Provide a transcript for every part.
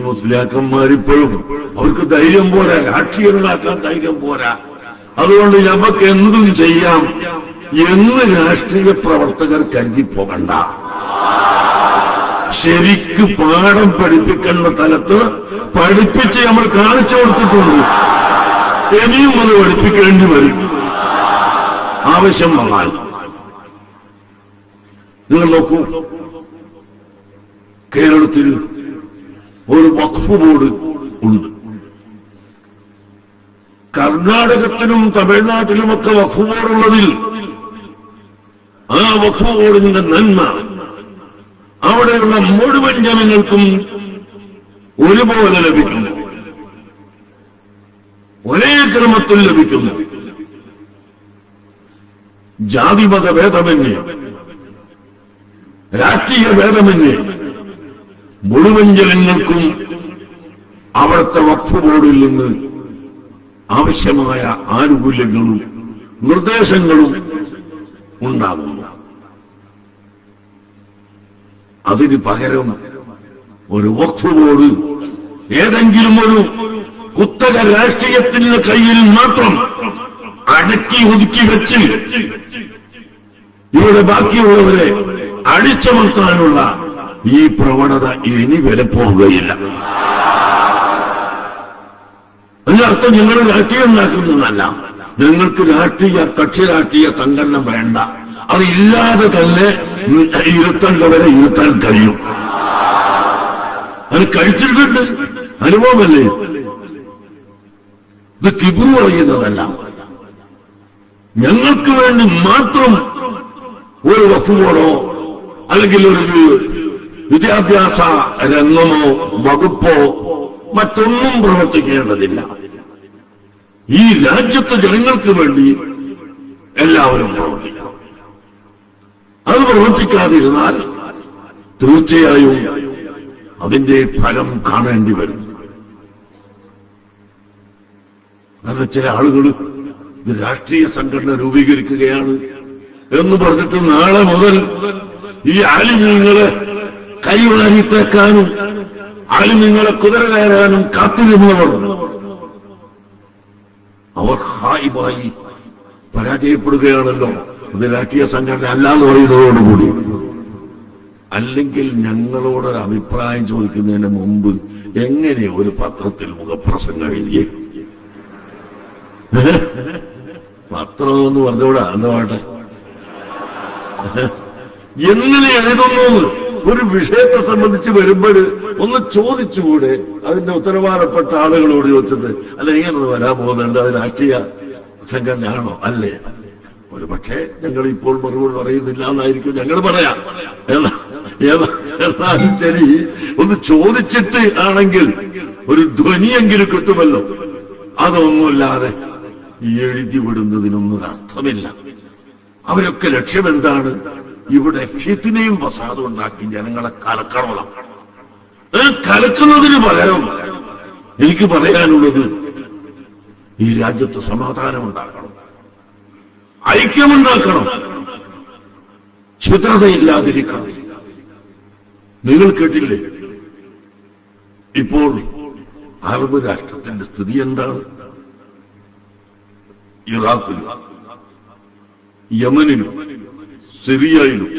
മുസ്ലിയാക്കന്മാരിപ്പോഴും അവർക്ക് ധൈര്യം പോരാ, രാഷ്ട്രീയങ്ങളാക്കാൻ ധൈര്യം പോരാ. അതുകൊണ്ട് നമുക്ക് എന്തും ചെയ്യാം എന്ന് രാഷ്ട്രീയ പ്രവർത്തകർ കരുതി പോകണ്ട. ശരിക്ക് പാഠം പഠിപ്പിക്കേണ്ട തലത്ത് പഠിപ്പിച്ച് നമ്മൾ കാണിച്ചു കൊടുത്തിട്ടുണ്ട്. ഇനിയും അത് പഠിപ്പിക്കേണ്ടി വരും ആവശ്യം വന്നാൽ. നിങ്ങൾ നോക്കൂ, കേരളത്തിൽ ഒരു വഖഫ് ബോർഡ് ഉണ്ട്. കർണാടകത്തിലും തമിഴ്നാട്ടിലുമൊക്കെ വഖഫ് ബോർഡുള്ളതിൽ ആ വഖഫ് ബോർഡിന്റെ നന്മ അവിടെയുള്ള മുഴുവൻ ജനങ്ങൾക്കും ഒരുപോലെ ലഭിക്കുന്നു, ഒരേ ക്രമത്തിൽ ലഭിക്കുന്നു. ജാതിമത ഭേദമന്യേ, രാഷ്ട്രീയ ഭേദമന്യേ മുഴുവൻ ജനങ്ങൾക്കും അവിടുത്തെ വഖഫ് ബോർഡിൽ നിന്ന് ആവശ്യമായ ആനുകൂല്യങ്ങളും നിർദ്ദേശങ്ങളും ഉണ്ടാകുന്നു. അതിന് പകരം ഒരു വഖഫ് ബോർഡ് ഏതെങ്കിലും ഒരു കുത്തക രാഷ്ട്രീയത്തിന്റെ കയ്യിൽ മാത്രം അടക്കി ഒതുക്കി വെച്ച് ഇവിടെ ബാക്കിയുള്ളവരെ അടിച്ചമർത്താനുള്ള ഈ പ്രവണത ഇനി വിലപ്പോവുകയില്ല. അതിനർത്ഥം ഞങ്ങൾ രാഷ്ട്രീയം ഉണ്ടാക്കുന്നതല്ല. ഞങ്ങൾക്ക് കക്ഷി രാഷ്ട്രീയ സംഘടന വേണ്ട. അതില്ലാതെ തന്നെ ഇരുത്തേണ്ടവരെ ഇരുത്താൻ കഴിയും. അത് കഴിച്ചിട്ടുണ്ട്, അനുഭവമല്ലേ. ഇത് കിബിറു പറയുന്നതല്ല. ഞങ്ങൾക്ക് വേണ്ടി മാത്രം ഒരു വഖഫ് ബോർഡോ അല്ലെങ്കിൽ ഒരു വിദ്യാഭ്യാസ രംഗമോ വകുപ്പോ മറ്റൊന്നും പ്രവർത്തിക്കേണ്ടതില്ല. ഈ രാജ്യത്തെ ജനങ്ങൾക്ക് വേണ്ടി എല്ലാവരും പ്രവർത്തിക്കണം. അത് പ്രവർത്തിക്കാതിരുന്നാൽ തീർച്ചയായും അതിന്റെ ഫലം കാണേണ്ടി വരും. കാരണം ചില ആളുകൾ ഇത് രാഷ്ട്രീയ സംഘടന രൂപീകരിക്കുകയാണ് എന്ന് പറഞ്ഞിട്ട് നാളെ മുതൽ ഈ ആലിമീങ്ങളെ കൈവാരിത്തേക്കാനും ആലിമീങ്ങളെ കുതിര കയറാനും കാത്തിരുന്നവർ അവർ ഹായിബായി പരാജയപ്പെടുകയാണല്ലോ. അത് രാഷ്ട്രീയ സംഘടന അല്ലാന്ന് പറയുന്നതോടുകൂടി. അല്ലെങ്കിൽ ഞങ്ങളോടൊരു അഭിപ്രായം ചോദിക്കുന്നതിന് മുമ്പ് എങ്ങനെ ഒരു പത്രത്തിൽ മുഖപ്രസംഗം എഴുതിയേ? പത്രം എന്ന് പറഞ്ഞുകൂടാ, എന്താ പാട്ടെ, എങ്ങനെ എഴുതുന്നു ഒരു വിഷയത്തെ സംബന്ധിച്ച് വരുമ്പോൾ ഒന്ന് ചോദിച്ചുകൂടെ? അതിന്റെ ഉത്തരവാദപ്പെട്ട ആളുകളോട് ചോദിച്ചത് അല്ല ഇങ്ങനെ വരാൻ പോകുന്നുണ്ട്, അത് രാഷ്ട്രീയ സംഘടനയാണോ? അല്ലേ? ഒരു പക്ഷേ ഞങ്ങൾ ഇപ്പോൾ മറുപടി പറയുന്നില്ല എന്നായിരിക്കും ഞങ്ങൾ പറയാം. എന്നാലും ശരി, ഒന്ന് ചോദിച്ചിട്ട് ആണെങ്കിൽ ഒരു ധ്വനിയെങ്കിലും കിട്ടുമല്ലോ. അതൊന്നുമില്ലാതെ എഴുതി വിടുന്നതിനൊന്നും അർത്ഥമില്ല. അവരൊക്കെ ലക്ഷ്യമെന്താണ്? ഇവിടെ ഫിത്നയും ഫസാദും ഉണ്ടാക്കി ജനങ്ങളെ കലക്കണം. കലക്കുന്നതിന് പകരം എനിക്ക് പറയാനുള്ളത് ഈ രാജ്യത്ത് സമാധാനം ഉണ്ടാക്കണം, ഐക്യമുണ്ടാക്കണം, ഛിദ്രതയില്ലാതിരിക്കണം. നിങ്ങൾ കേട്ടില്ലേ ഇപ്പോൾ അറബ് രാഷ്ട്രത്തിന്റെ സ്ഥിതി എന്താണ്? ഇറാഖിലും യമനിലും സിറിയയിലും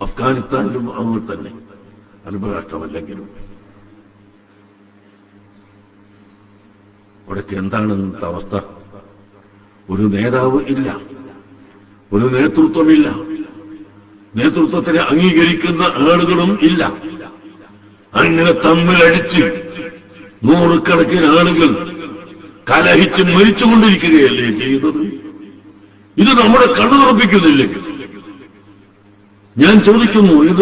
അഫ്ഗാനിസ്ഥാനിലും അങ്ങനെ തന്നെ അറബ് രാഷ്ട്രമല്ലെങ്കിലും അവിടേക്ക് എന്താണ് ഇന്നത്തെ അവസ്ഥ? ഒരു നേതാവ് ഇല്ല, ഒരു നേതൃത്വമില്ല, നേതൃത്വത്തിനെ അംഗീകരിക്കുന്ന ആളുകളും ഇല്ല. അങ്ങനെ തമ്മിലടിച്ച് നൂറുകണക്കിന് ആളുകൾ കലഹിച്ച് മരിച്ചുകൊണ്ടിരിക്കുകയല്ലേ ചെയ്യുന്നത്? ഇത് നമ്മുടെ കണ്ണു തുറപ്പിക്കുന്നില്ലേ? ഞാൻ ചോദിക്കുന്നു, ഇത്